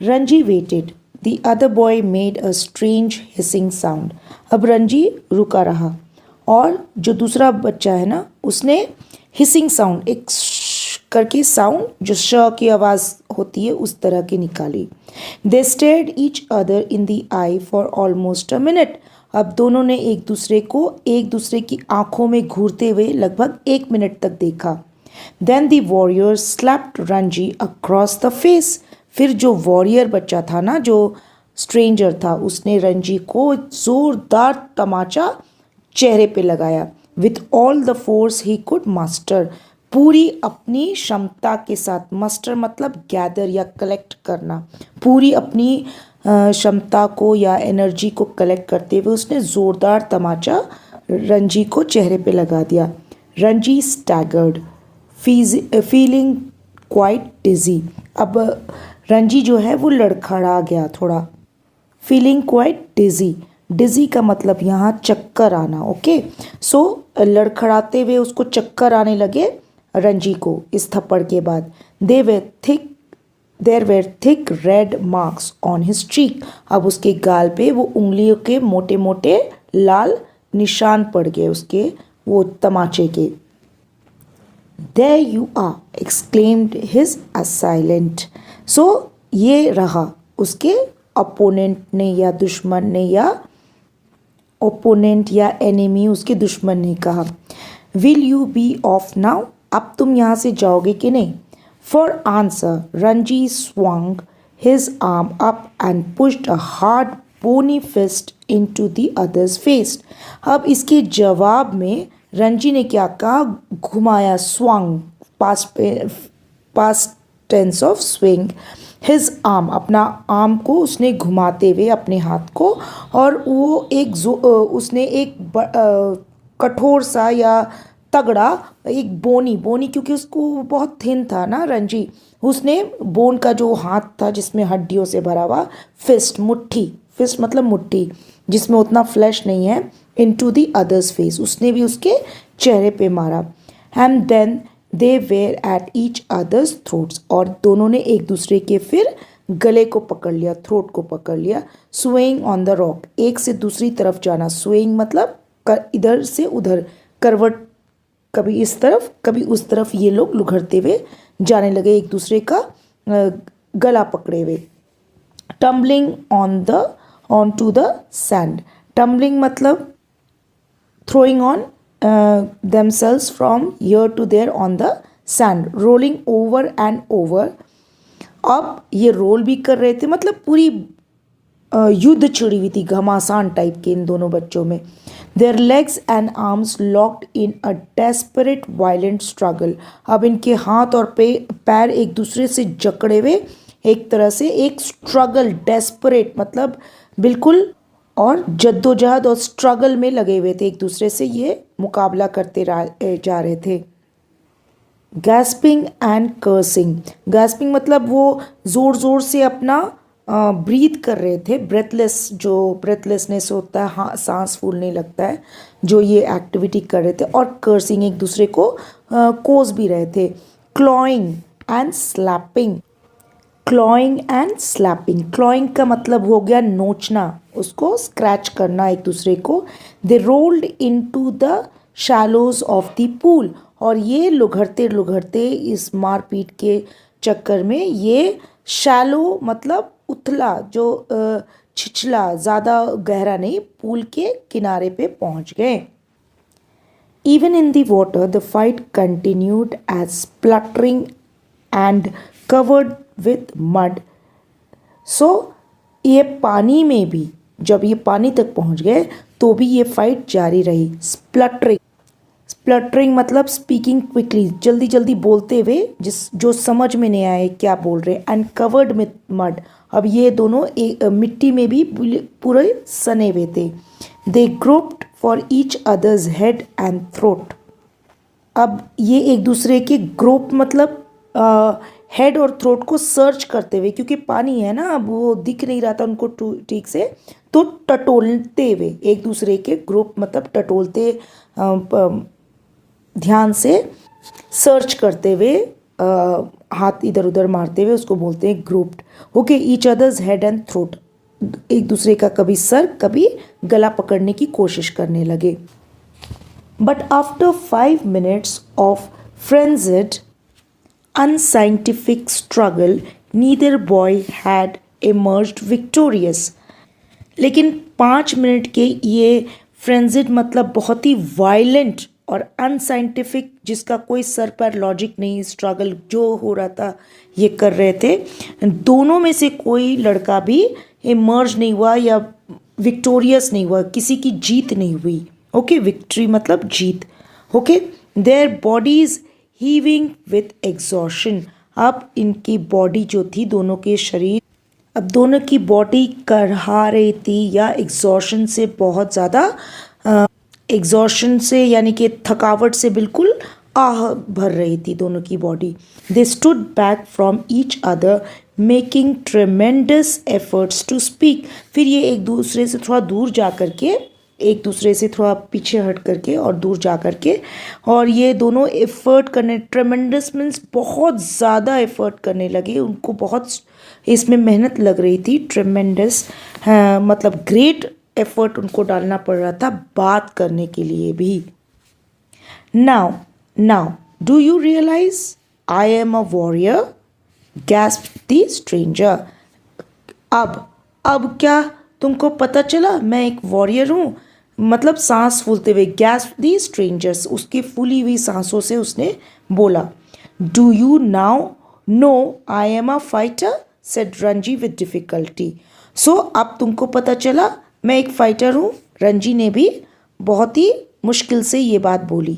Ranji waited. The other boy made a strange hissing sound. अब रंजी रुका रहा और जो दूसरा बच्चा है ना उसने हिसिंग साउंड, एक करके साउंड जो श की आवाज़ होती है उस तरह की निकाली। They stared each other in the eye for almost a minute. अब दोनों ने एक दूसरे की आंखों में घूरते हुए लगभग 1 मिनट तक देखा। Then the warrior slapped Ranji across the face. फिर जो वॉरियर बच्चा था ना, जो स्ट्रेंजर था, उसने रंजी को जोरदार तमाचा चेहरे पे लगाया। With all the force he could master. पूरी अपनी क्षमता के साथ, मास्टर मतलब गैदर या कलेक्ट करना, पूरी अपनी क्षमता को या एनर्जी को कलेक्ट करते हुए उसने ज़ोरदार तमाचा रंजी को चेहरे पे लगा दिया। रंजी स्टैगर्ड फीलिंग क्वाइट डिजी। अब रंजी जो है वो लड़खड़ा गया थोड़ा। फीलिंग क्वाइट डिजी, डिजी का मतलब यहाँ चक्कर आना। ओके, सो लड़खड़ाते हुए उसको चक्कर आने लगे रंजी को इस थप्पड़ के बाद। There were thick red marks on his cheek. अब उसके गाल पे वो उंगलियों के मोटे मोटे लाल निशान पड़ गए उसके वो तमाचे के। There you are, exclaimed his assailant. So ये रहा उसके अपोनेंट ने या दुश्मन ने या ओपोनेंट या एनिमी, उसके दुश्मन ने कहा। Will you be off now, अब तुम यहाँ से जाओगे कि नहीं? For answer Ranji swung his arm up and pushed a hard bony fist into the other's face. अब इसके जवाब में रंजी ने क्या कहा? घुमाया, swung, past tense of swing. His arm, अपना आर्म को उसने घुमाते हुए अपने हाथ को, और वो उसने एक कठोर सा या तगड़ा एक बोनी क्योंकि उसको बहुत थिन था ना रंजी, उसने बोन का जो हाथ था जिसमें हड्डियों से भरा हुआ, फिस्ट मतलब मुट्ठी जिसमें उतना फ्लैश नहीं है, इनटू द अदर्स फेस, उसने भी उसके चेहरे पे मारा। And then they were at each other's throats, और दोनों ने एक दूसरे के फिर गले को पकड़ लिया, थ्रोट को पकड़ लिया। स्वेइंग ऑन द रॉक, एक से दूसरी तरफ जाना। स्वेइंग मतलब इधर से उधर करवट, कभी इस तरफ कभी उस तरफ, ये लोग लुघड़ते हुए जाने लगे एक दूसरे का गला पकड़े हुए। Tumbling on to the sand, tumbling मतलब throwing on themselves from here to there on the sand, rolling over and over। अब ये रोल भी कर रहे थे, मतलब पूरी युद्ध छिड़ी हुई थी, घमासान टाइप के इन दोनों बच्चों में। There legs and arms locked in a desperate violent struggle, अब इनके हाथ और पैर एक दूसरे से जकड़े हुए एक तरह से एक स्ट्रगल, डेस्परेट मतलब बिल्कुल, और जद्दोजहद और स्ट्रगल में लगे हुए थे, एक दूसरे से ये मुकाबला करते जा रहे थे। गैस्पिंग एंड कर्सिंग, गैस्पिंग मतलब वो ज़ोर ज़ोर से अपना ब्रीथ कर रहे थे, ब्रेथलेस, जो ब्रेथलेसनेस होता है, हाँ सांस फूलने लगता है, जो ये एक्टिविटी कर रहे थे। और कर्सिंग, एक दूसरे को कोस भी रहे थे। Clawing and slapping, clawing and slapping, clawing का मतलब हो गया नोचना, उसको स्क्रैच करना एक दूसरे को। They rolled into the shallows of the pool, और ये लुघड़ते लुघड़ते इस मारपीट के चक्कर में ये शैलो मतलब उथला, जो छिछला, ज़्यादा गहरा नहीं, पूल के किनारे पे पहुंच गए। Even in the water, the fight continued as spluttering and covered with mud. So ये पानी में भी, जब ये पानी तक पहुंच गए तो भी ये फाइट जारी रही। स्प्लटरिंग मतलब स्पीकिंग क्विकली, जल्दी जल्दी बोलते हुए, जो समझ में नहीं आए क्या बोल रहे। एंड कवर्ड विथ मड, अब ये दोनों मिट्टी में भी पूरे सने हुए थे। They groped for each others head and throat, अब ये एक दूसरे के ग्रोप मतलब हेड और थ्रोट को सर्च करते हुए, क्योंकि पानी है ना, अब वो दिख नहीं रहा था उनको ठीक से, तो टटोलते हुए एक दूसरे के ग्रुप मतलब टटोलते ध्यान से सर्च करते हुए हाथ इधर उधर मारते हुए उसको बोलते हैं grouped. Okay, each others head and throat. एक दूसरे का कभी सर कभी गला पकड़ने की कोशिश करने लगे. But after 5 minutes of frenzied unscientific struggle, neither boy had emerged victorious. लेकिन 5 मिनट के ये फ्रेंजिड मतलब बहुत ही वायलेंट और अनसाइंटिफिक, जिसका कोई सर पर लॉजिक नहीं, स्ट्रगल जो हो रहा था ये कर रहे थे, दोनों में से कोई लड़का भी इमर्ज नहीं हुआ या विक्टोरियस नहीं हुआ, किसी की जीत नहीं हुई. ओके, विक्ट्री मतलब जीत. Okay, their bodies heaving with exhaustion. अब इनकी बॉडी जो थी, दोनों के शरीर, अब दोनों की बॉडी करहा रही थी या एग्जॉशन से, बहुत ज़्यादा एग्जॉशन से यानी कि थकावट से बिल्कुल आह भर रही थी दोनों की body. They stood back from each other making tremendous efforts to speak. फिर ये एक दूसरे से थोड़ा दूर जा कर के, एक दूसरे से थोड़ा पीछे हट करके और दूर जा कर के, और ये दोनों एफर्ट करने, ट्रेमेंडस मीन्स बहुत ज़्यादा एफर्ट करने लगे. उनको बहुत इसमें मेहनत लग रही थी. ट्रेमेंडस मतलब ग्रेट एफर्ट उनको डालना पड़ रहा था बात करने के लिए भी. Now do you realise I am a warrior, gasped the stranger. अब क्या तुमको पता चला मैं एक वॉरियर हूँ, मतलब सांस फूलते हुए. गैस्प्ड द स्ट्रेंजर्स, उसकी फूली हुई सांसों से उसने बोला. Do you now know I am a fighter, said Ranji with difficulty. So अब तुमको पता चला मैं एक फाइटर हूँ. रंजी ने भी बहुत ही मुश्किल से ये बात बोली.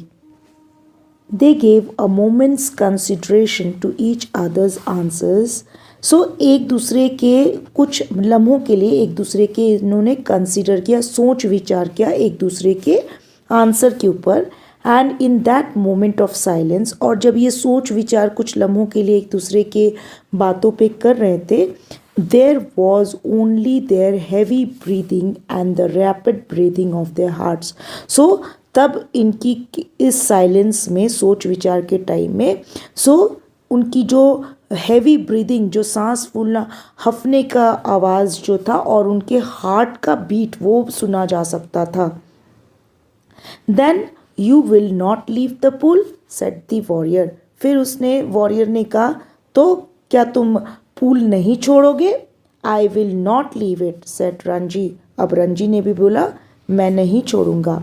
They gave a moments consideration to each others answers. So एक दूसरे के कुछ लम्हों के लिए एक दूसरे के इन्होंने कंसिडर किया, सोच विचार किया एक दूसरे के आंसर के ऊपर. And in that moment of silence, और जब ये सोच विचार कुछ लम्हों के लिए एक दूसरे के बातों पे कर रहे थे, there was only their heavy breathing and the rapid breathing of their hearts. So तब इनकी इस साइलेंस में, सोच विचार के टाइम में, उनकी जो हैवी ब्रीदिंग, जो सांस फूलना, हफने का आवाज़ जो था, और उनके हार्ट का बीट वो सुना जा सकता था. Then you will not leave the pool, said the warrior. फिर उसने, वॉरियर ने कहा, तो क्या तुम पूल नहीं छोड़ोगे? I will not leave it, said Ranji. अब रंजी ने भी बोला मैं नहीं छोड़ूंगा.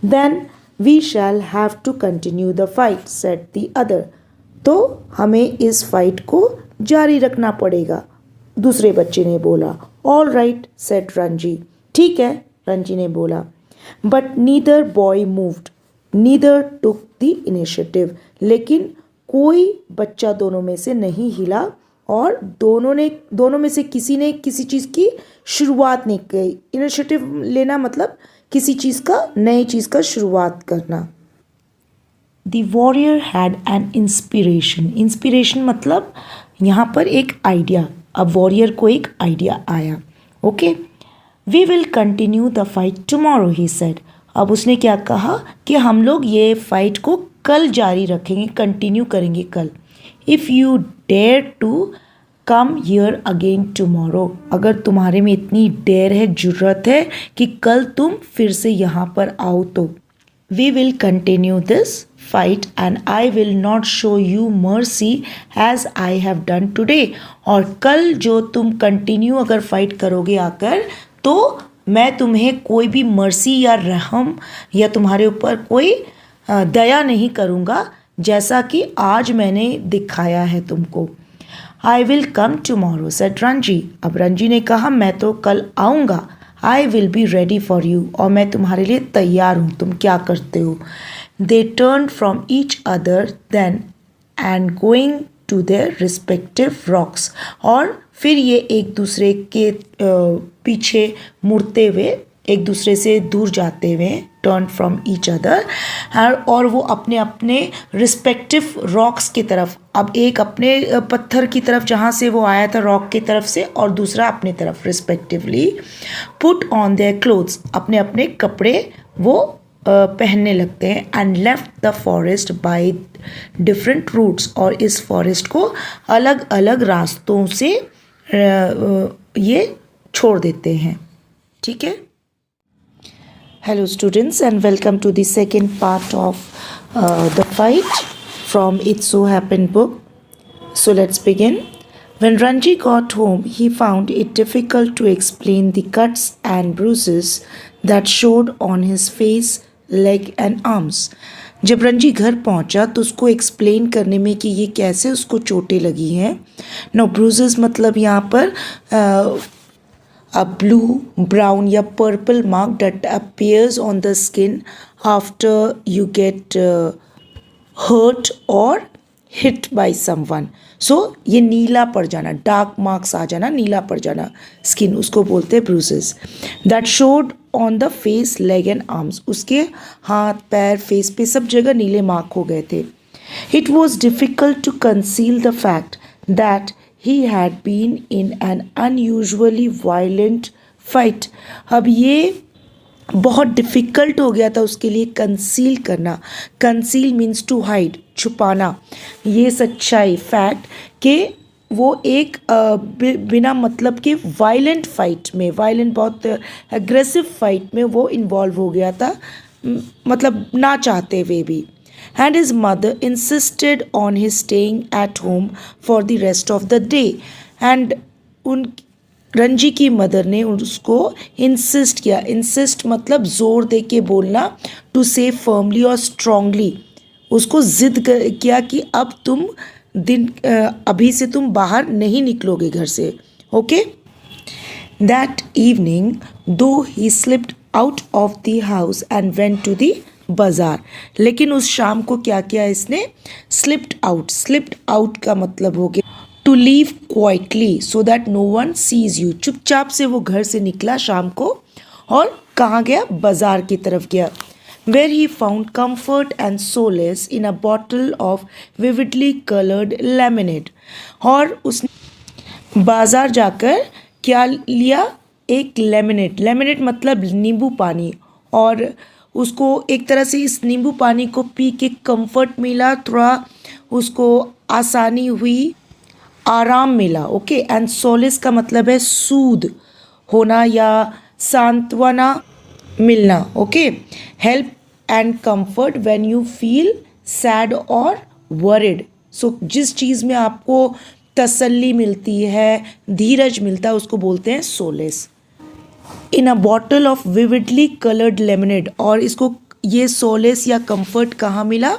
Then we shall have to continue the fight, said the other. तो हमें इस फाइट को जारी रखना पड़ेगा, दूसरे बच्चे ने बोला. All right, set Ranji. ठीक है, रंजी ने बोला. But neither boy moved, neither took the initiative. लेकिन कोई बच्चा दोनों में से नहीं हिला, और दोनों में से किसी ने किसी चीज़ की शुरुआत नहीं की. इनिशिएटिव लेना मतलब किसी चीज़ का, नई चीज़ का शुरुआत करना. The warrior had an inspiration. Inspiration मतलब यहाँ पर एक आइडिया. अब वॉरियर को एक आइडिया आया. Okay, we will continue the fight tomorrow, he said. अब उसने क्या कहा कि हम लोग ये फाइट को कल जारी रखेंगे, कंटिन्यू करेंगे कल. If you dare to come here again tomorrow, अगर तुम्हारे में इतनी डेयर है, जुर्रत है कि कल तुम फिर से यहाँ पर आओ तो. We will continue this fight and I will not show you mercy as I have done today. और कल जो तुम कंटिन्यू अगर फाइट करोगे आकर, तो मैं तुम्हें कोई भी मर्सी या रहम या तुम्हारे ऊपर कोई दया नहीं करूँगा, जैसा कि आज मैंने दिखाया है तुमको. I will come tomorrow, said Ranji. अब रंजी ने कहा मैं तो कल आऊँगा. आई will be ready for you, और मैं तुम्हारे लिए तैयार हूँ, तुम क्या करते हो. They turn from each other then and going to their respective rocks. और फिर ये एक दूसरे के पीछे मुड़ते हुए, एक दूसरे से दूर जाते हुए, टर्न फ्रॉम ईच अदर, और वो अपने अपने रिस्पेक्टिव रॉक्स की तरफ, अब एक अपने पत्थर की तरफ जहाँ से वो आया था रॉक की तरफ से, और दूसरा अपनी तरफ, respectively. Put on their clothes, अपने अपने कपड़े वो पहनने लगते हैं and left the forest by different routes, और इस फॉरेस्ट को अलग अलग रास्तों से ये छोड़ देते हैं. ठीक है. Hello students and welcome to the second part of the fight from It So Happened book. So let's begin. When Ranji got home, he found it difficult to explain the cuts and bruises that showed on his face, leg and arms. जब रंजी घर पहुंचा तो उसको explain करने में कि ये कैसे उसको चोटें लगी हैं. नो ब्रूजेस मतलब यहाँ पर a blue, brown या purple mark that appears on the skin after you get hurt or hit by someone. So ये नीला पड़ जाना, डार्क मार्क्स आ जाना, नीला पड़ जाना स्किन, उसको बोलते हैं bruises. That showed on the face, leg and arms. उसके हाथ पैर फेस पे सब जगह नीले मार्क हो गए थे. It was difficult to conceal the fact that he had been in an unusually violent fight. अब ये बहुत डिफ़िकल्ट हो गया था उसके लिए कंसील करना. कंसील मीन्स टू हाइड, छुपाना. ये सच्चाई, फैक्ट कि वो एक बिना मतलब के वायलेंट फाइट में, वायलेंट बहुत एग्रेसिव फाइट में वो इन्वॉल्व हो गया था, मतलब ना चाहते हुए भी. And his mother insisted on his staying at home for the rest of the day. And Ranji की मदर ने उसको इंसिस्ट किया. इंसिस्ट मतलब ज़ोर दे के बोलना, टू से फर्मली और स्ट्रांगली. उसको ज़िद किया कि अब तुम अभी से तुम बाहर नहीं निकलोगे घर से. Okay. That evening though he slipped out of the house and went to the bazaar. लेकिन उस शाम को क्या किया इसने? Slipped out. स्लिप्ड आउट का मतलब हो गया to leave quietly so that no one sees you. चुपचाप से वो घर से निकला शाम को और कहाँ गया? बाज़ार की तरफ गया. Where he found comfort and solace in a bottle of vividly coloured lemonade. और उसने बाज़ार जाकर क्या लिया? एक लेमनेड. लेमनेड मतलब नींबू पानी. और उसको एक तरह से इस नींबू पानी को पी के कंफर्ट मिला, थोड़ा उसको आसानी हुई, आराम मिला. ओके. एंड सोलिस का मतलब है सूद होना या सांत्वना मिलना. Okay. Help and comfort when you feel sad और वरिड. सो जिस चीज़ में आपको तसल्ली मिलती है, धीरज मिलता है, उसको बोलते हैं Solis. In a bottle of vividly coloured lemonade. और इसको ये सोलेस या कंफर्ट कहाँ मिला?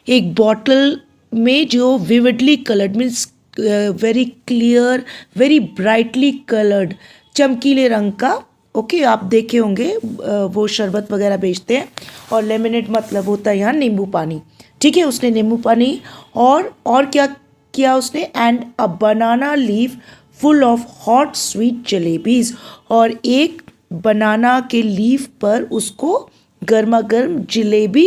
एक बॉटल में जो vividly coloured means very clear, very brightly coloured, चमकीले रंग का. ओके. आप देखे होंगे वो शरबत वगैरह बेचते हैं. और लेमनेड मतलब होता है यहाँ नींबू पानी. ठीक है. उसने नींबू पानी और क्या किया उसने? And a banana leaf full of hot sweet jalebis. और एक बनाना के लीफ पर उसको गर्मा गर्म जलेबी,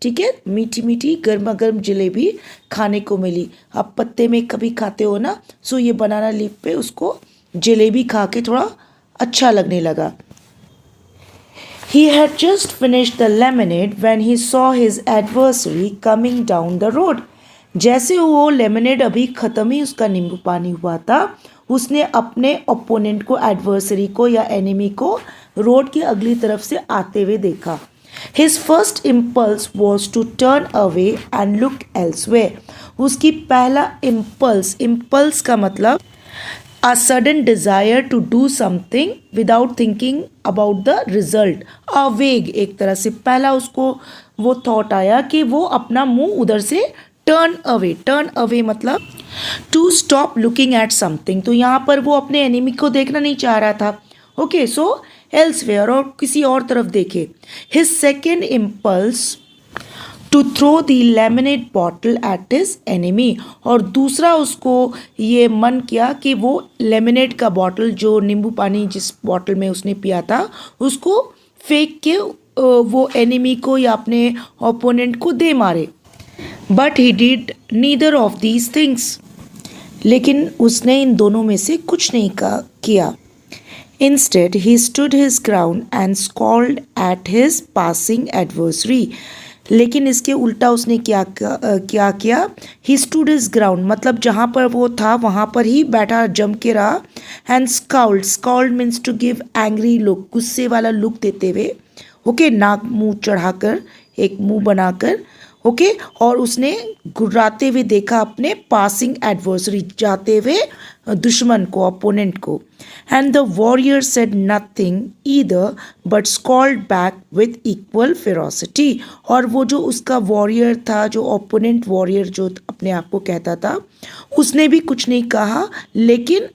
ठीक है, मीठी मीठी गर्मा गर्म जलेबी खाने को मिली. आप पत्ते में कभी खाते हो ना, सो ये बनाना लीफ पे उसको जलेबी खा के थोड़ा अच्छा लगने लगा. He had just finished the lemonade when he saw his adversary coming down the road. जैसे वो लेमनेड अभी ख़त्म ही उसका नींबू पानी हुआ था, उसने अपने ओपोनेंट को, एडवर्सरी को या एनिमी को रोड की अगली तरफ से आते हुए देखा. His first impulse was to turn away and look elsewhere. उसकी पहला impulse का मतलब a sudden desire to do something without thinking about the result. अवेग एक तरह से पहला उसको वो थॉट आया कि वो अपना मुंह उधर से टर्न अवे मतलब to stop looking at something. तो यहाँ पर वो अपने एनिमी को देखना नहीं चाह रहा था. ओके. सो एल्सवेयर, और किसी और तरफ देखे. His second impulse to throw the lemonade bottle at his enemy. और दूसरा उसको ये मन किया कि वो लेमनेड का बॉटल, जो नींबू पानी जिस बॉटल में उसने पिया था, उसको फेंक के वो एनिमी को या अपने ओपोनेंट को दे मारे. But he did neither of these things. लेकिन उसने इन दोनों में से कुछ नहीं किया. Instead, he stood his ground and scowled at his passing adversary. लेकिन इसके उल्टा उसने क्या किया? ही स्टूड हिज ग्राउंड, मतलब जहाँ पर वो था वहाँ पर ही बैठा जम के रहा. And scowled means to give angry look, गुस्से वाला लुक देते हुए. ओके, नाक मुंह चढ़ाकर, एक मुंह बनाकर. ओके, और उसने गुर्राते हुए देखा अपने पासिंग एडवर्सरी, जाते हुए दुश्मन को, अपोनेंट को. And the warrior said nothing either but scowled back with equal ferocity. और वो जो उसका वॉरियर था, जो ओपोनेंट वॉरियर जो अपने आप को कहता था, उसने भी कुछ नहीं कहा, लेकिन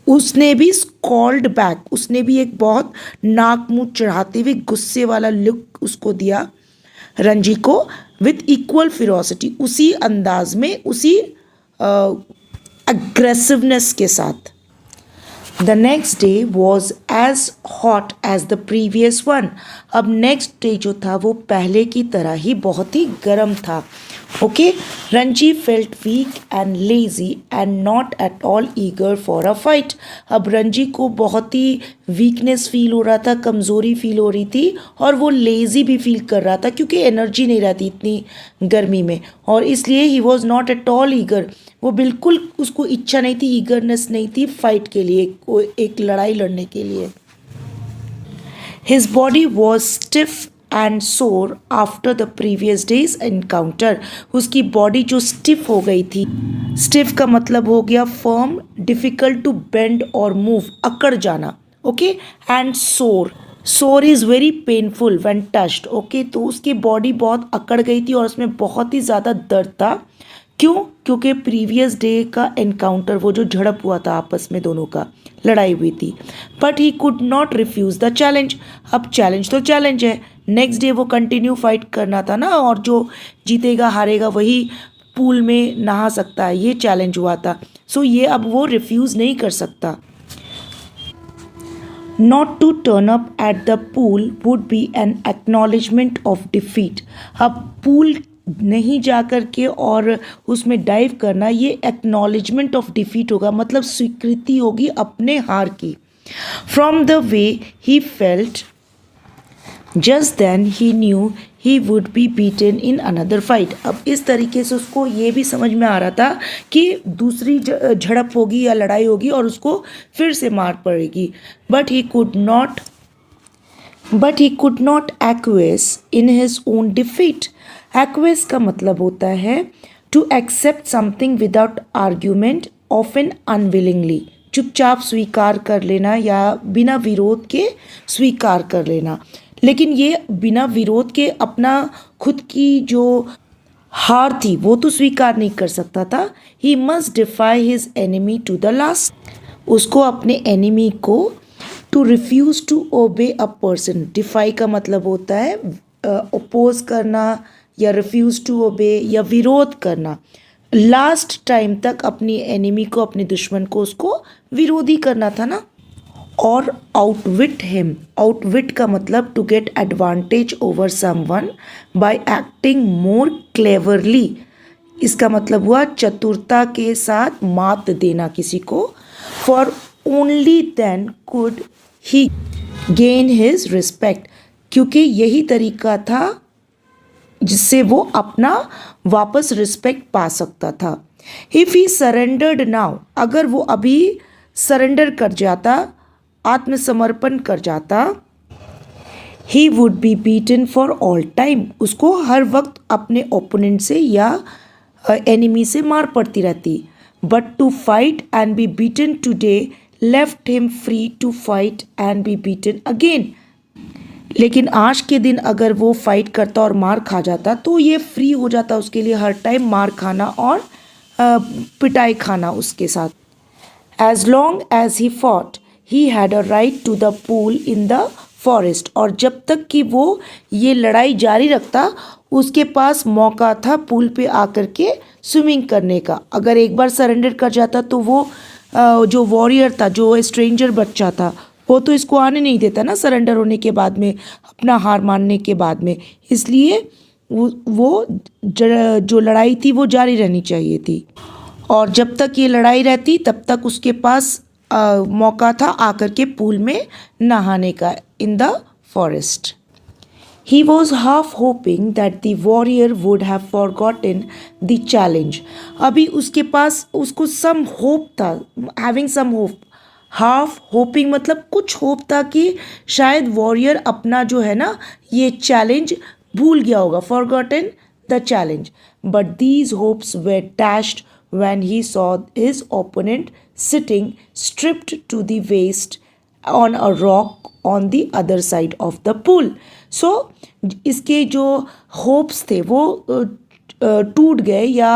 उसने भी स्कॉल्ड बैक, उसने भी एक बहुत नाक मुंह चढ़ाते हुए गुस्से वाला लुक उसको दिया रंजी को, विथ इक्वल फिरोसिटी, उसी अंदाज में, उसी अग्रेसिवनेस के साथ. The next day was as hot as the previous one. अब नेक्स्ट डे जो था वो पहले की तरह ही बहुत ही गर्म था. Okay, Ranji felt weak and lazy and not at all eager for a fight. अब रंजी को बहुत ही वीकनेस फील हो रहा था, कमज़ोरी फील हो रही थी, और वो लेज़ी भी फील कर रहा था क्योंकि एनर्जी नहीं रहती इतनी गर्मी में, और इसलिए he was not at all eager. वो बिल्कुल, उसको इच्छा नहीं थी, ईगरनेस नहीं थी फाइट के लिए, एक लड़ाई लड़ने के लिए. His body was stiff and sore after the previous days encounter. उसकी बॉडी जो स्टिफ हो गई थी, स्टिफ का मतलब हो गया फर्म, डिफ़िकल्ट टू बेंड और मूव, अकड़ जाना. Okay, and sore is very painful when touched. Okay, तो उसकी बॉडी बहुत अकड़ गई थी और उसमें बहुत ही ज़्यादा दर्द था. क्यों? क्योंकि प्रीवियस डे का एनकाउंटर, वो जो झड़प हुआ था आपस में, दोनों का लड़ाई हुई थी. But he could not refuse the challenge. अब चैलेंज तो चैलेंज है, नेक्स्ट डे वो कंटिन्यू फाइट करना था ना, और जो जीतेगा हारेगा वही पूल में नहा सकता है, ये चैलेंज हुआ था. सो ये अब वो रिफ्यूज़ नहीं कर सकता. Not to turn up at the pool would be an acknowledgement of defeat. अब पूल नहीं जा कर के और उसमें डाइव करना, ये एक्नॉलेजमेंट ऑफ डिफीट होगा, मतलब स्वीकृति होगी अपने हार की. From the way he felt just then he knew he would be beaten in another fight. अब इस तरीके से उसको ये भी समझ में आ रहा था कि दूसरी झड़प होगी या लड़ाई होगी और उसको फिर से मार पड़ेगी. But he could not acquiesce in his own defeat. Acquiesce का मतलब होता है to accept something without argument, often unwillingly. चुपचाप स्वीकार कर लेना या बिना विरोध के स्वीकार कर लेना. लेकिन ये बिना विरोध के अपना खुद की जो हार थी वो तो स्वीकार नहीं कर सकता था. He must defy his enemy to the last. उसको अपने एनिमी को, to refuse to obey a person, DeFi का मतलब होता है अपोज करना या रिफ्यूज़ टू ओबे या विरोध करना. लास्ट टाइम तक अपनी एनिमी को, अपने दुश्मन को, उसको विरोधी करना था ना. और आउटविट हिम, आउटविट का मतलब to get advantage over someone by acting more cleverly. इसका मतलब हुआ चतुरता के साथ मात देना किसी को. For only then could he gain his respect, क्योंकि यही तरीका था जिससे वो अपना वापस रिस्पेक्ट पा सकता था. इफ़ ही सरेंडर्ड नाउ, अगर वो अभी सरेंडर कर जाता, आत्मसमर्पण कर जाता, ही would be beaten for all time. उसको हर वक्त अपने ओपोनेंट से या एनिमी से मार पड़ती रहती. But to fight and be beaten today left him free to fight and be beaten again. लेकिन आज के दिन अगर वो फाइट करता और मार खा जाता तो ये फ्री हो जाता उसके लिए हर टाइम मार खाना और पिटाई खाना उसके साथ. As long as he fought he had a right to the pool in the forest. और जब तक कि वो ये लड़ाई जारी रखता, उसके पास मौका था पूल पे आकर के स्विमिंग करने का. अगर एक बार सरेंडर कर जाता तो वो जो वॉरियर था, जो स्ट्रेंजर बच्चा था, वो तो इसको आने नहीं देता ना सरेंडर होने के बाद में, अपना हार मानने के बाद में. इसलिए वो जो लड़ाई थी वो जारी रहनी चाहिए थी. और जब तक ये लड़ाई रहती तब तक उसके पास मौका था आकर के पूल में नहाने का इन the forest. He was half hoping that the warrior would have forgotten the challenge. अभी उसके पास उसको some hope था, having some hope. Half hopping मतलब कुछ होप था कि शायद वॉरियर अपना जो है ना ये चैलेंज भूल गया होगा, forgotten the challenge. But these hopes were dashed when he saw his opponent sitting stripped to the waist on a rock on the other side of the pool. So इसके जो होप्स थे वो टूट गए या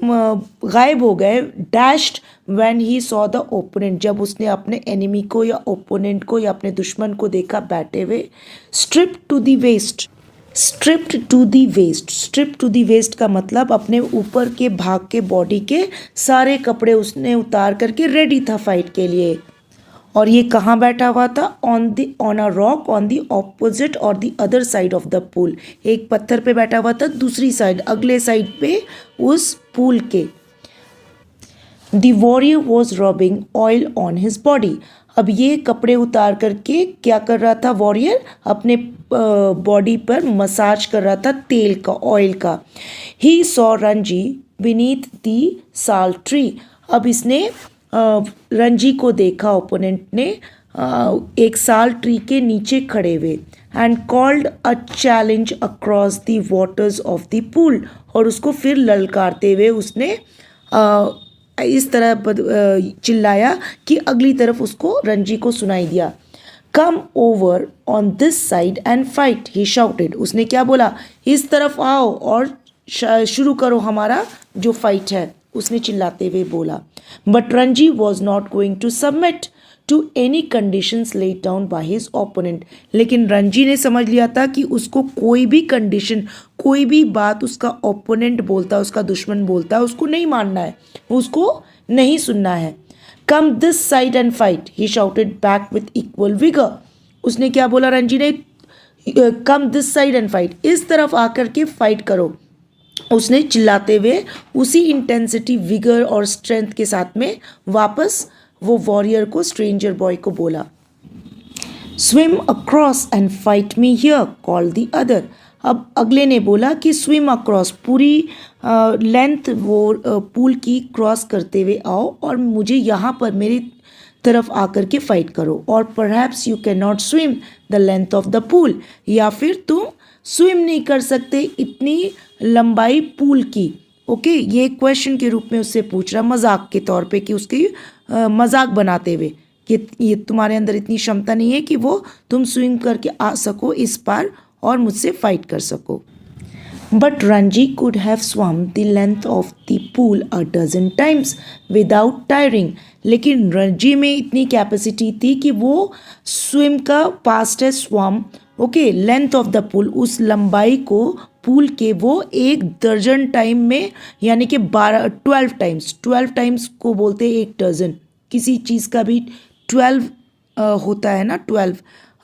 गायब हो गए. Dashed when he saw the opponent, जब उसने अपने एनिमी को या ओपोनेंट को या अपने दुश्मन को देखा बैठे हुए. Stripped to the waist, stripped to the waist, strip to the waist का मतलब अपने ऊपर के भाग के बॉडी के सारे कपड़े उसने उतार करके रेडी था फाइट के लिए. और ये कहाँ बैठा हुआ था? On a rock on the opposite और the other side of the pool. एक पत्थर पे बैठा हुआ था, दूसरी साइड अगले साइड पे उस पूल के. The warrior was rubbing oil on his body. अब ये कपड़े उतार करके क्या कर रहा था वॉरियर? अपने बॉडी पर मसाज कर रहा था तेल का, ऑयल का. ही सॉ रंजी बीनीथ दी साल ट्री. अब इसने रंजी को देखा, ओपोनेंट ने, एक साल ट्री के नीचे खड़े हुए. And called a challenge across the waters of the pool. और उसको फिर ललकारते हुए उसने इस तरह चिल्लाया कि अगली तरफ उसको रंजी को सुनाई दिया. Come over on this side and fight, he shouted. उसने क्या बोला? इस तरफ आओ और शुरू करो हमारा जो फाइट है, उसने चिल्लाते हुए बोला. But Ranji was not going to submit to any conditions laid down by his opponent. लेकिन रंजी ने समझ लिया था कि उसको कोई भी कंडीशन, कोई भी बात उसका ओपोनेंट बोलता है, उसका दुश्मन बोलता है, उसको नहीं मानना है, उसको नहीं सुनना है. Come this side and fight, he shouted back with equal vigour. उसने क्या बोला रंजी ने? Come this side and fight, इस तरफ आकर के फाइट करो. उसने चिल्लाते हुए उसी इंटेंसिटी, विगर और स्ट्रेंथ के साथ में वापस वो वॉरियर को, स्ट्रेंजर बॉय को बोला. Swim across and fight me here, call the other. अब अगले ने बोला कि स्विम अक्रॉस, पूरी लेंथ वो पूल की क्रॉस करते हुए आओ और मुझे यहाँ पर मेरी तरफ आकर के फाइट करो. और perhaps you can not swim the length of the pool, या फिर तुम स्विम नहीं कर सकते इतनी लंबाई पूल की. ओके, ये क्वेश्चन के रूप में उससे पूछ रहा, मजाक के तौर पे, कि उसकी मजाक बनाते हुए कि ये तुम्हारे अंदर इतनी क्षमता नहीं है कि वो तुम स्विम करके आ सको इस पार और मुझसे फाइट कर सको. But Ranji could have swum the length of the pool a dozen times without tiring. लेकिन रंजी में इतनी कैपेसिटी थी कि वो स्विम का पास्ट है swum, okay, length of the pool, उस लंबाई को पूल के वो 1 दर्जन टाइम में, यानी कि 12 टाइम्स, 12 टाइम्स को बोलते हैं 1 डजन. किसी चीज़ का भी 12 होता है ना, 12.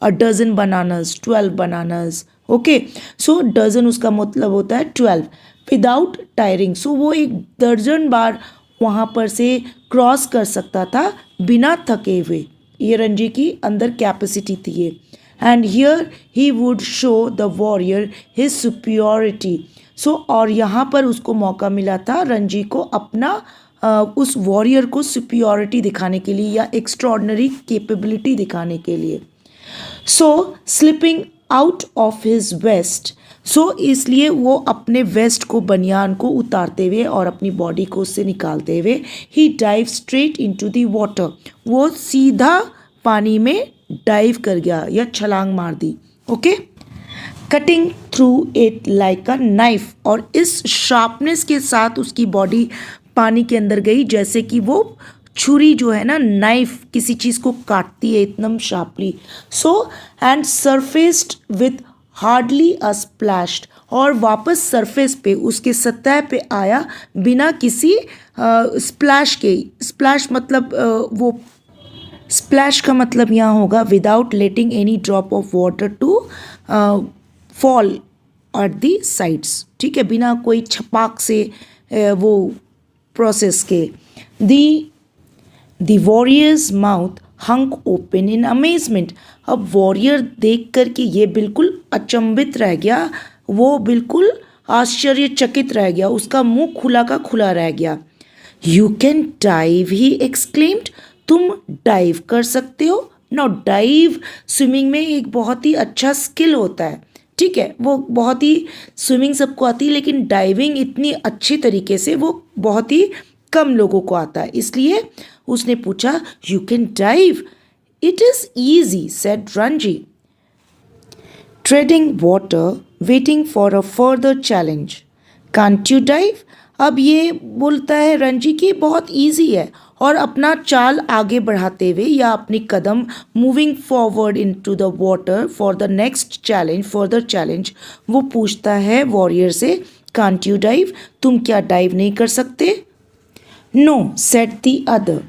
A dozen bananas, 12 bananas. Okay, so dozen उसका मतलब होता है 12 विदाउट टायरिंग. सो वो 1 दर्जन बार वहाँ पर से क्रॉस कर सकता था बिना थके हुए. ये रंजी की अंदर कैपेसिटी थी ये. And here he would show the warrior his superiority. So और यहाँ पर उसको मौका मिला था रंजी को अपना उस वॉरियर को सुपियोरिटी दिखाने के लिए या एक्स्ट्रॉर्डनरी कैपेबिलिटी दिखाने के लिए. So slipping out of his waist, so इसलिए वो अपने वेस्ट को, बनियान को उतारते हुए और अपनी बॉडी को उससे निकालते हुए, he dive straight into the water, वो सीधा पानी में डाइव कर गया या छलांग मार दी. Okay, cutting through it like a knife. और इस शार्पनेस के साथ उसकी बॉडी पानी के अंदर गई जैसे कि वो छुरी जो है ना, नाइफ किसी चीज़ को काटती है एकदम sharply. So and surfaced with hardly a splashed, और वापस सरफेस पे, उसके सतह पे आया बिना किसी स्प्लैश के. स्प्लैश मतलब वो स्प्लैश का मतलब यहाँ होगा without letting any drop of water to fall at the sides. ठीक है, बिना कोई छपाक से वो प्रोसेस के. The the warrior's mouth hung open in amazement. अब वॉरियर देख कर के ये बिल्कुल अचंभित रह गया, वो बिल्कुल आश्चर्यचकित रह गया, उसका मुंह खुला का खुला रह गया। You can dive, he exclaimed, तुम डाइव कर सकते हो। नाउ डाइव स्विमिंग में एक बहुत ही अच्छा स्किल होता है, ठीक है, वो बहुत ही स्विमिंग सबको आती है, लेकिन डाइविंग इतनी अच्छी तरीके से वो बहुत ही कम लोगों को आता है। इसलिए उसने पूछा, you can dive, it is easy, said Ranji, trading water waiting for a further challenge. Can't you dive? अब ये बोलता है रंजी कि बहुत ईजी है, और अपना चाल आगे बढ़ाते हुए या अपनी कदम moving forward into the water for the next challenge, further challenge, वो पूछता है वॉरियर से, कांट यू डाइव, तुम क्या डाइव नहीं कर सकते? No, said the other,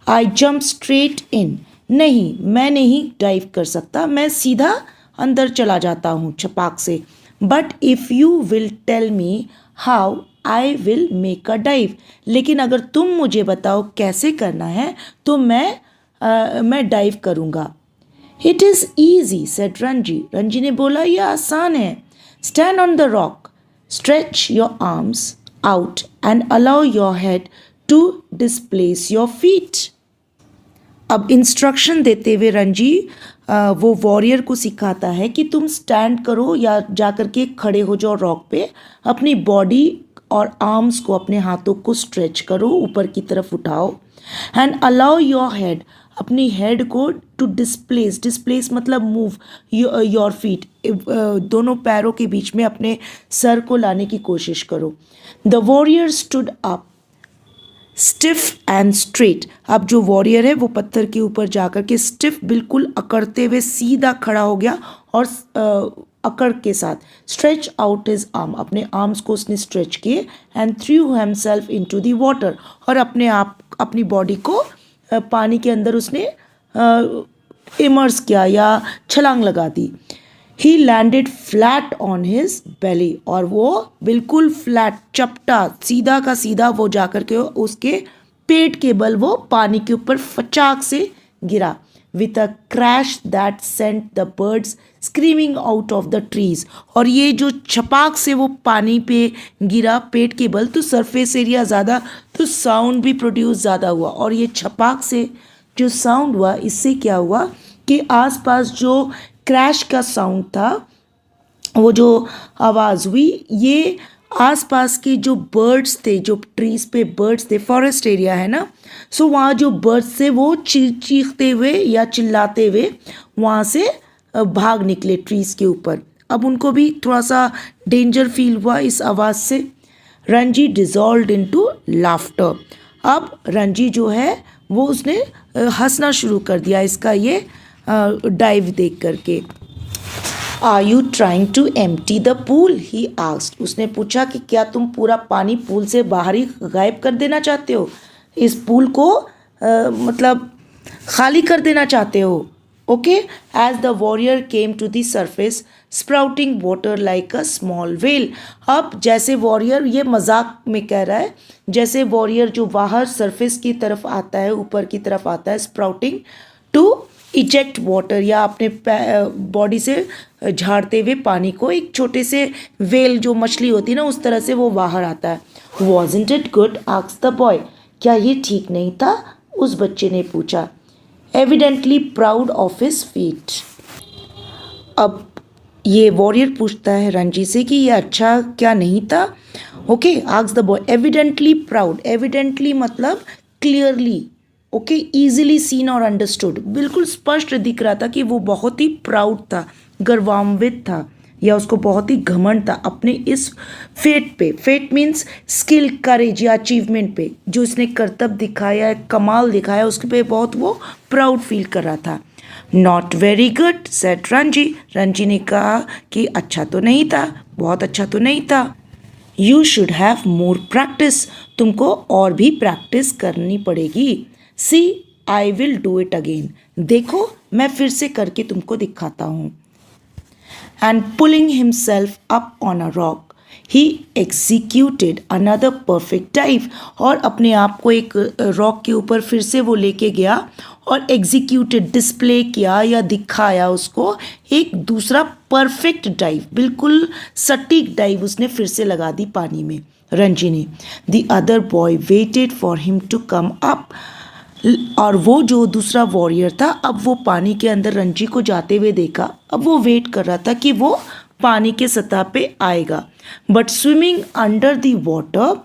I jump straight in, नहीं मैं नहीं डाइव कर सकता, मैं सीधा अंदर चला जाता हूँ छपाक से। But if you will tell me how I will make a dive, लेकिन अगर तुम मुझे बताओ कैसे करना है तो मैं डाइव करूँगा। It is easy, said Ranji, Ranji ने बोला यह आसान है। Stand on the rock, stretch your arms out and allow your head to displace your feet. अब इंस्ट्रक्शन देते हुए रंजी वो वॉरियर को सिखाता है कि तुम स्टैंड करो या जा कर के खड़े हो जाओ रॉक पे, अपनी बॉडी और आर्म्स को, अपने हाथों को स्ट्रेच करो, ऊपर की तरफ उठाओ, एंड अलाउ योर हेड, अपनी हेड को टू डिस्प्लेस, डिस्प्लेस मतलब मूव योर फीट, दोनों पैरों के बीच में अपने सर को लाने की कोशिश करो। The warrior stood up stiff and straight. अब जो वॉरियर है वो पत्थर के ऊपर जाकर के स्टिफ, बिल्कुल अकड़ते हुए सीधा खड़ा हो गया, और अकड़ के साथ स्ट्रेच आउट हिज आर्म, अपने आर्म्स को उसने स्ट्रेच किए, and through himself into the water, और अपने आप अपनी बॉडी को पानी के अंदर उसने इमर्स किया या छलांग लगा दी। He landed flat on his belly, और वो बिल्कुल फ्लैट, चपटा, सीधा का सीधा वो जाकर के उसके पेट के बल वो पानी के ऊपर फचाक से गिरा। With a crash that sent the birds screaming out of the trees, और ये जो छपाक से वो पानी पे गिरा पेट के बल, तो सरफेस एरिया ज़्यादा, तो साउंड भी प्रोड्यूस ज़्यादा हुआ, और ये छपाक से जो साउंड हुआ, इससे क्या हुआ कि आसपास जो क्रैश का साउंड था, वो जो आवाज़ हुई, ये आसपास के जो बर्ड्स थे, जो ट्रीज पे बर्ड्स थे, फॉरेस्ट एरिया है ना, सो वहाँ जो बर्ड्स थे वो चीखते हुए या चिल्लाते हुए वहाँ से भाग निकले ट्रीज के ऊपर। अब उनको भी थोड़ा सा डेंजर फील हुआ इस आवाज़ से। Ranji dissolve into laughter. अब रंजी जो है वो उसने हंसना शुरू कर दिया इसका ये डाइव देख करके। Are you trying to empty the pool, he asked, उसने पूछा कि क्या तुम पूरा पानी पूल से बाहर ही गायब कर देना चाहते हो, इस पूल को मतलब खाली कर देना चाहते हो। Okay, as the warrior came to the surface sprouting water like a small well. अब जैसे वॉरियर, ये मजाक में कह रहा है, जैसे वॉरियर जो बाहर सरफेस की तरफ आता है, ऊपर की तरफ आता है, स्प्राउटिंग टू इजेक्ट वाटर, या अपने बॉडी से झाड़ते हुए पानी को, एक छोटे से वेल जो मछली होती है ना, उस तरह से वो बाहर आता है। Wasn't it good, asked the boy, क्या ये ठीक नहीं था, उस बच्चे ने पूछा। Evidently proud of his feet. अब ये वॉरियर पूछता है रंजी से कि ये अच्छा क्या नहीं था। Okay, asked the boy, evidently proud, evidently मतलब क्लियरली, ओके, ईजिली सीन और अंडरस्टूड, बिल्कुल स्पष्ट दिख रहा था कि वो बहुत ही प्राउड था, गर्वान्वित था, या उसको बहुत ही घमंड था अपने इस फेट पे। फेट मीन्स स्किल, करेज या अचीवमेंट पे, जो इसने करतब दिखाया, कमाल दिखाया, उसके पे बहुत वो प्राउड फील कर रहा था। Not very good, said Ranji, Ranji ने कहा कि अच्छा तो नहीं था, बहुत अच्छा तो नहीं था। You should have more practice, तुमको और भी प्रैक्टिस करनी पड़ेगी। See I will do it again, देखो मैं फिर से करके तुमको दिखाता हूँ। And pulling himself up on a rock, he executed another perfect dive, और अपने आप को एक रॉक के ऊपर फिर से वो लेके गया और एग्जीक्यूटेड डिस्प्ले किया या दिखाया उसको एक दूसरा परफेक्ट डाइव, बिल्कुल सटीक डाइव उसने फिर से लगा दी पानी में रंजी ने। The other boy waited for him to come up, और वो जो दूसरा वॉरियर था अब वो पानी के अंदर रंजी को जाते हुए देखा, अब वो वेट कर रहा था कि वो पानी के सतह पे आएगा। But swimming under the water,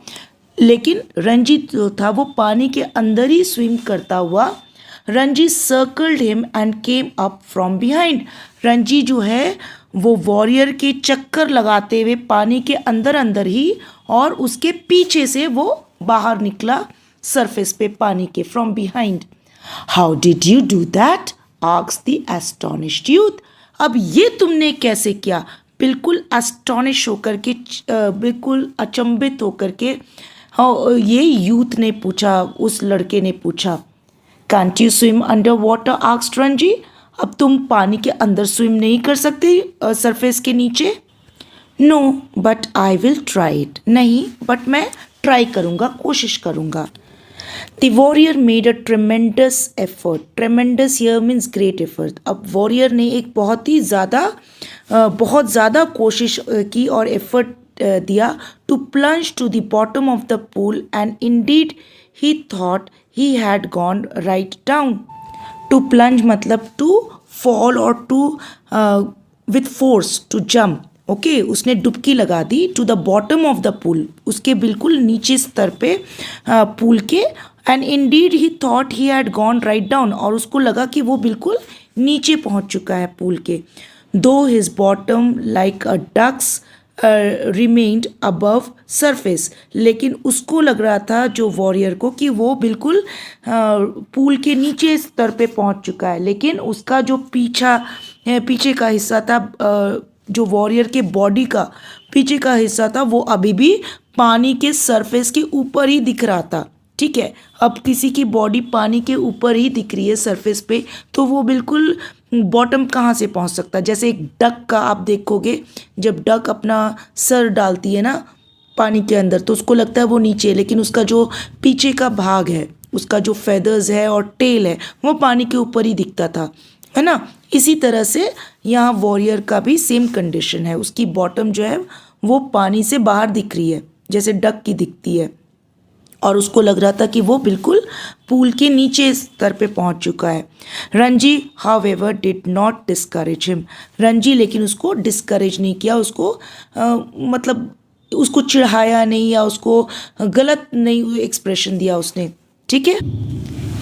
लेकिन रंजी जो था वो पानी के अंदर ही स्विम करता हुआ, Ranji circled him and came up from behind, Ranji जो है वो वॉरियर के चक्कर लगाते हुए पानी के अंदर अंदर ही और उसके पीछे से वो बाहर निकला सरफेस पे पानी के from behind. How did you do that asked the astonished youth, अब ये तुमने कैसे किया, बिल्कुल एस्टोनिश होकर के, बिल्कुल अचंभित होकर के हाँ ये यूथ ने पूछा, उस लड़के ने पूछा। Can't you swim under water asked Ranji, अब तुम पानी के अंदर स्विम नहीं कर सकते सरफेस के नीचे। No but I will try it, नहीं बट मैं ट्राई करूँगा, कोशिश करूँगा। The warrior made a tremendous effort. Tremendous here means great effort. अब warrior ने एक बहुत ज़्यादा कोशिश की और effort दिया to plunge to the bottom of the pool, and indeed he thought he had gone right down. To plunge मतलब to fall or to with force to jump. Okay उसने डुबकी लगा दी to the bottom of the pool, उसके बिल्कुल नीचे स्तर पे पूल के, and indeed he thought he had gone right down, और उसको लगा कि वो बिल्कुल नीचे पहुंच चुका है पूल के। Though his bottom like a duck's remained above surface, लेकिन उसको लग रहा था जो वॉरियर को कि वो बिल्कुल पूल के नीचे स्तर पे पहुंच चुका है, लेकिन उसका जो पीछे का हिस्सा था, जो वॉरियर के बॉडी का पीछे का हिस्सा था वो अभी भी पानी के सरफेस के ऊपर ही दिख रहा था। ठीक है, अब किसी की बॉडी पानी के ऊपर ही दिख रही है सरफेस पे, तो वो बिल्कुल बॉटम कहाँ से पहुँच सकता है। जैसे एक डक का आप देखोगे, जब डक अपना सर डालती है ना पानी के अंदर तो उसको लगता है वो नीचे, लेकिन उसका जो पीछे का भाग है, उसका जो फेदर्स है और टेल है वो पानी के ऊपर ही दिखता था, है ना। इसी तरह से यहाँ वॉरियर का भी सेम कंडीशन है, उसकी बॉटम जो है वो पानी से बाहर दिख रही है जैसे डक की दिखती है, और उसको लग रहा था कि वो बिल्कुल पूल के नीचे स्तर पे पहुंच चुका है। Ranji however did not discourage him, Ranji लेकिन उसको डिस्करेज नहीं किया, उसको मतलब उसको चिढ़ाया नहीं या उसको गलत नहीं एक्सप्रेशन दिया उसने। ठीक है,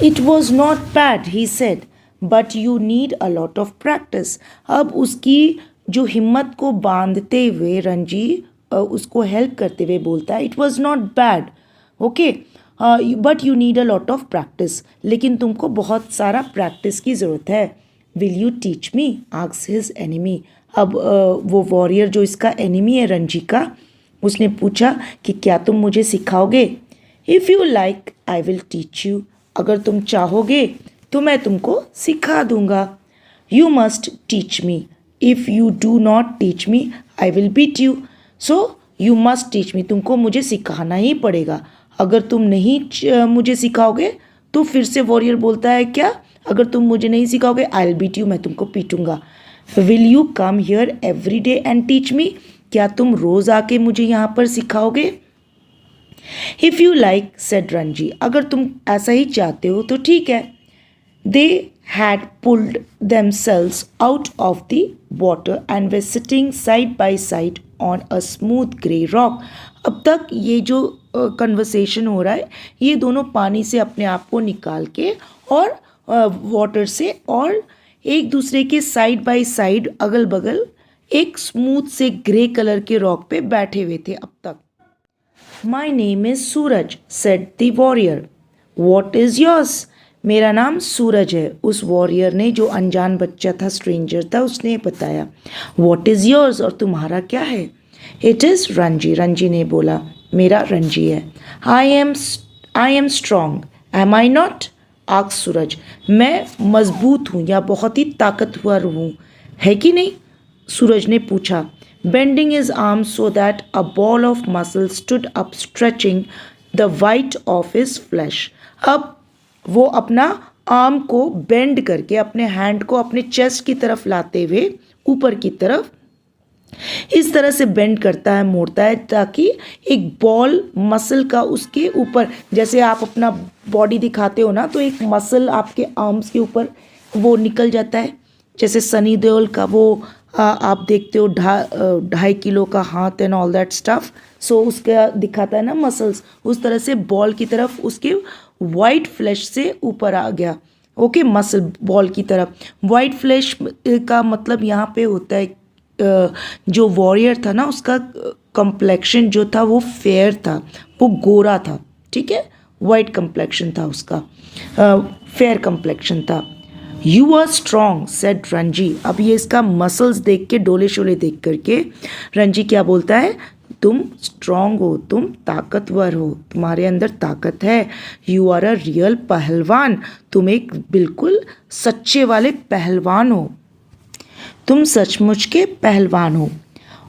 it was not bad he said but you need a lot of practice. अब उसकी जो हिम्मत को बांधते हुए रंजी उसको हेल्प करते हुए बोलता है, it was not bad okay but you need a lot of practice, लेकिन तुमको बहुत सारा प्रैक्टिस की ज़रूरत है। Will you teach me asked his enemy, अब वो वॉरियर जो इसका एनिमी है रंजी का, उसने पूछा कि क्या तुम मुझे सिखाओगे। If you like I will teach you, अगर तुम चाहोगे तो मैं तुमको सिखा दूंगा। You must teach me, if you do not teach me I will beat you, so you must teach me, तुमको मुझे सिखाना ही पड़ेगा, अगर तुम नहीं मुझे सिखाओगे तो फिर से वॉरियर बोलता है क्या, अगर तुम मुझे नहीं सिखाओगे आई विल बीट यू, मैं तुमको पीटूंगा। Will you come here every day and teach me, क्या तुम रोज़ आके मुझे यहाँ पर सिखाओगे। If you like said Ranji, अगर तुम ऐसा ही चाहते हो तो ठीक है। They had pulled themselves out of the water and were sitting side by side on a smooth grey rock. अब तक ये जो कन्वर्सेशन हो रहा है, ये दोनों पानी से अपने आप को निकाल के और वाटर से और एक दूसरे के साइड बाय साइड अगल बगल एक स्मूथ से ग्रे कलर के रॉक पे बैठे हुए थे अब तक। My name is Suraj said the warrior. What is yours? मेरा नाम सूरज है, उस वॉरियर ने, जो अनजान बच्चा था, स्ट्रेंजर था, उसने बताया। What is yours, और तुम्हारा क्या है। It is रंजी, रंजी ने बोला मेरा रंजी है। I am strong, am I not? Asked Suraj, मैं मजबूत हूँ या बहुत ही ताकतवर हूँ, है कि नहीं, सूरज ने पूछा। bending his arm so that a ball of muscle stood up, stretching the white of his flesh. अब वो अपना आर्म को बेंड करके अपने हैंड को अपने चेस्ट की तरफ लाते हुए ऊपर की तरफ इस तरह से बेंड करता है, मोड़ता है, ताकि एक बॉल मसल का उसके ऊपर, जैसे आप अपना बॉडी दिखाते हो ना, तो एक मसल आपके आर्म्स के ऊपर वो निकल जाता है, जैसे सनी देओल का वो आप देखते हो 2.5 किलो का हाथ एंड ऑल दैट स्टफ, सो उसका दिखाता है ना मसल्स, उस तरह से बॉल की तरफ उसके वाइट फ्लैश से ऊपर आ गया। ओके, मसल बॉल की तरफ। वाइट फ्लैश का मतलब यहाँ पे होता है जो वॉरियर था ना, उसका कंप्लेक्शन जो था वो फेयर था, वो गोरा था, ठीक है, वाइट कंप्लेक्शन था उसका, फेयर कंप्लेक्शन था। You are strong said Ranji. अब ये इसका मसल्स देख के, डोले शोले देख करके रणजी क्या बोलता है, तुम स्ट्रॉन्ग हो, तुम ताकतवर हो, तुम्हारे अंदर ताकत है। यू आर अ रियल पहलवान, तुम एक बिल्कुल सच्चे वाले पहलवान हो, तुम सचमुच के पहलवान हो।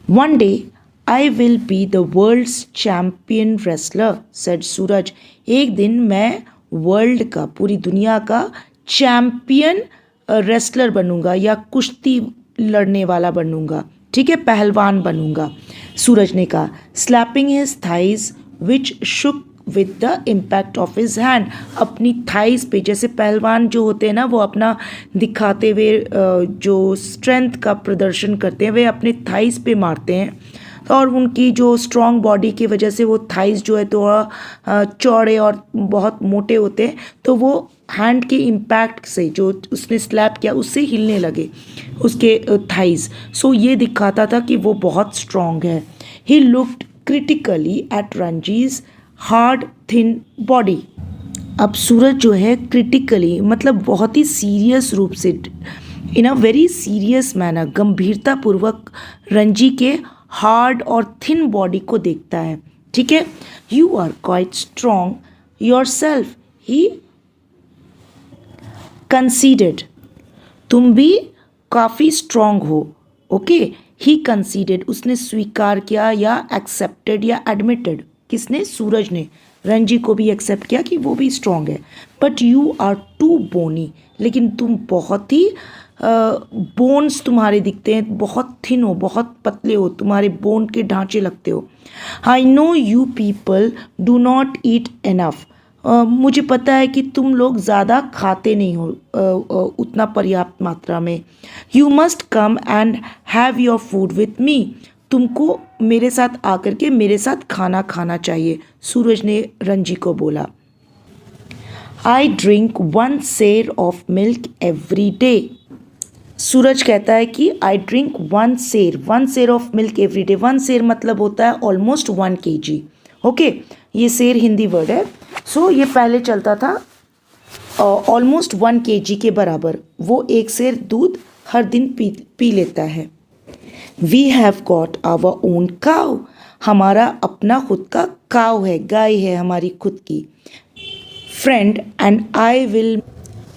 One day I will be the world's champion wrestler said Suraj. एक दिन मैं वर्ल्ड का, पूरी दुनिया का चैम्पियन रेसलर बनूंगा, या कुश्ती लड़ने वाला बनूंगा, ठीक है, पहलवान बनूंगा, सूरज ने कहा। Slapping his thighs which shook with the impact of his hand. अपनी थाइस पे, जैसे पहलवान जो होते हैं ना, वो अपना दिखाते हुए जो स्ट्रेंथ का प्रदर्शन करते हैं, वे अपने थाइस पे मारते हैं, और उनकी जो स्ट्रॉन्ग बॉडी की वजह से वो थाइस जो है थोड़ा चौड़े और बहुत मोटे होते हैं, तो वो हैंड के इम्पैक्ट से, जो उसने स्लैप किया, उससे हिलने लगे उसके थाइस। सो ये दिखाता था कि वो बहुत स्ट्रॉन्ग है। He looked critically at Ranji's hard thin body. अब सूरज जो है क्रिटिकली मतलब बहुत ही सीरियस रूप से, in a very serious manner, गंभीरतापूर्वक रणजी के हार्ड और थिन बॉडी को देखता है, ठीक है। You are quite strong yourself, he conceded. तुम भी काफ़ी स्ट्रॉन्ग हो, ओके। ही कंसीडेड, उसने स्वीकार किया, या एक्सेप्टेड या एडमिटेड, किसने, सूरज ने रणजी को भी एक्सेप्ट किया कि वो भी स्ट्रॉन्ग है। बट यू आर टू बोनी, लेकिन तुम बहुत ही बोन्स तुम्हारे दिखते हैं, बहुत थिन हो, बहुत पतले हो, तुम्हारे बोन के ढांचे लगते हो। I know you people do not eat enough. मुझे पता है कि तुम लोग ज़्यादा खाते नहीं हो उतना पर्याप्त मात्रा में। You must come and have your food with me. तुमको मेरे साथ आकर के मेरे साथ खाना खाना चाहिए, सूरज ने रणजी को बोला। आई ड्रिंक 1 सेर ऑफ मिल्क एवरी डे। सूरज कहता है कि आई ड्रिंक 1 सेर ऑफ मिल्क एवरी डे। 1 सेर मतलब होता है ऑलमोस्ट 1 kg, ओके। ये सेर हिंदी वर्ड है, सो ये पहले चलता था ऑलमोस्ट 1 kg के बराबर। वो 1 सेर दूध हर दिन पी लेता है। We have got our own cow. हमारा अपना खुद का काउ है, गाय है हमारी खुद की। Friend and I will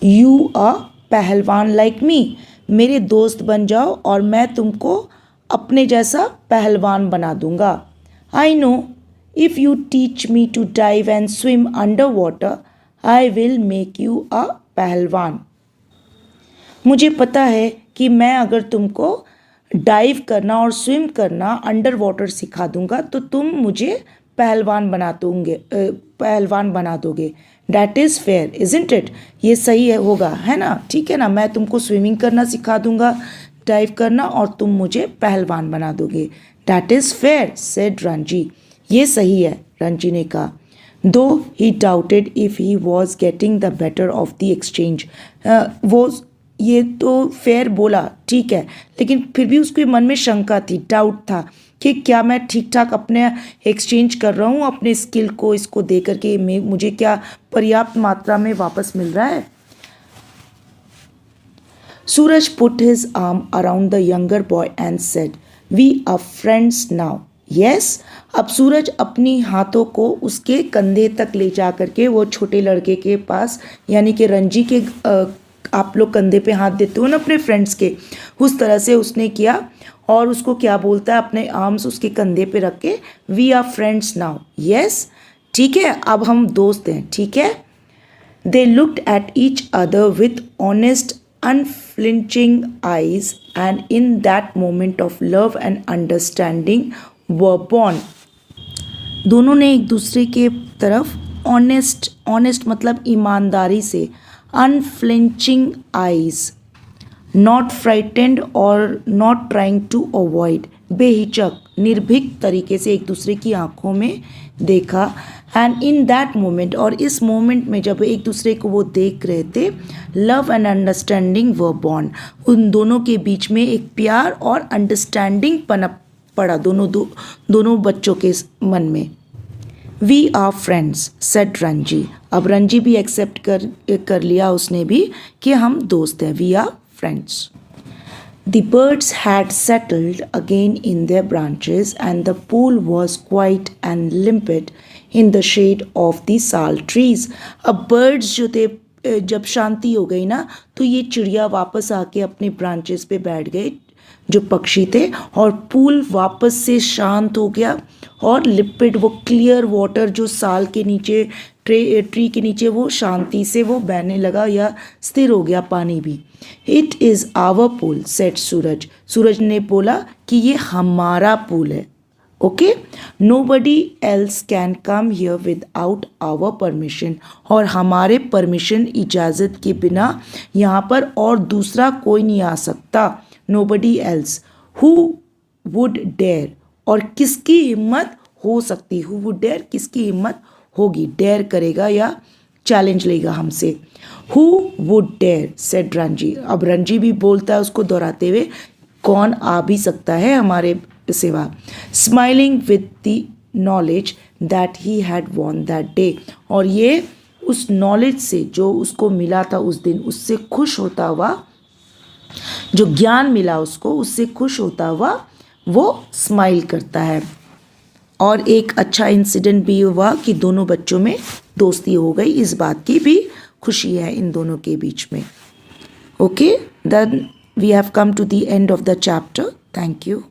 you a पहलवान लाइक मी। मेरे दोस्त बन जाओ और मैं तुमको अपने जैसा पहलवान बना दूंगा। I know if you teach me to dive and swim under water I will make you a pahalwan. मुझे पता है कि मैं अगर तुमको डाइव करना और स्विम करना अंडर वाटर सिखा दूंगा तो तुम मुझे पहलवान बना दोगे। That is fair isn't it. ये सही है, होगा, है ना, ठीक है ना। मैं तुमको स्विमिंग करना सिखा दूंगा, डाइव करना, और तुम मुझे पहलवान बना दोगे। That is fair said Ranji. ये सही है, रणजी ने कहा। Though he doubted if he was getting the better of the exchange. वो ये तो फेयर बोला, ठीक है, लेकिन फिर भी उसके मन में शंका थी, डाउट था कि क्या मैं ठीक ठाक अपने एक्सचेंज कर रहा हूँ अपने स्किल को, इसको दे करके मुझे क्या पर्याप्त मात्रा में वापस मिल रहा है। Suraj put his arm around the younger boy and said we are friends now. Yes. अब सूरज अपनी हाथों को उसके कंधे तक ले जा करके वो छोटे लड़के के पास, यानी कि रणजी के आप लोग कंधे पे हाथ देते हो ना अपने फ्रेंड्स के, उस तरह से उसने किया और उसको क्या बोलता है, अपने आर्म्स उसके कंधे पे रख के, we are friends now, yes, ठीक है, अब हम दोस्त हैं, ठीक है। They looked at each other with honest unflinching eyes, and in that moment of love and understanding were born. दोनों ने एक दूसरे के तरफ ऑनेस्ट मतलब ईमानदारी से, अनफ्लिंचिंग आइज, नॉट फ्राइटेंड और नॉट ट्राइंग टू अवॉइड, बेहिचक निर्भीक तरीके से एक दूसरे की आंखों में देखा। एंड इन दैट मोमेंट, और इस मोमेंट में जब एक दूसरे को वो देख रहे थे, love and understanding were born, उन दोनों के बीच में एक प्यार और अंडरस्टैंडिंग पनप पड़ा दोनों बच्चों के मन में। We are friends said Ranji, अब रंजी भी एक्सेप्ट कर लिया उसने भी कि हम दोस्त हैं, we are friends. The birds had settled again in their branches, and the pool was quiet and limpid in the shade of the sal trees. अब birds जो थे, जब शांति हो गई ना, तो ये चिड़िया वापस आके अपने ब्रांचेस पे बैठ गए जो पक्षी थे, और पूल वापस से शांत हो गया, और लिपिड वो क्लियर वाटर जो साल के नीचे ट्री के नीचे वो शांति से वो बहने लगा या स्थिर हो गया पानी भी। It is our pool said Suraj, Suraj ने बोला कि ये हमारा पूल है, okay, nobody else can come here without our permission, और हमारे परमिशन इजाज़त के बिना यहाँ पर और दूसरा कोई नहीं आ सकता। Nobody else, who would dare, और किसकी हिम्मत हो सकती, हु वुड डेयर किसकी हिम्मत होगी, डेयर करेगा या चैलेंज लेगा हमसे। Who would dare said Ranji, अब रंजी भी बोलता है उसको दोहराते हुए, कौन आ भी सकता है हमारे सिवा। Smiling with the knowledge that he had von that day, और ये उस नॉलेज से जो उसको मिला था उस दिन, उससे खुश होता हुआ, जो ज्ञान मिला उसको, उससे खुश होता हुआ वो स्माइल करता है। और एक अच्छा इंसिडेंट भी हुआ कि दोनों बच्चों में दोस्ती हो गई, इस बात की भी खुशी है इन दोनों के बीच में। Okay, then we have come to the end of the chapter. Thank you.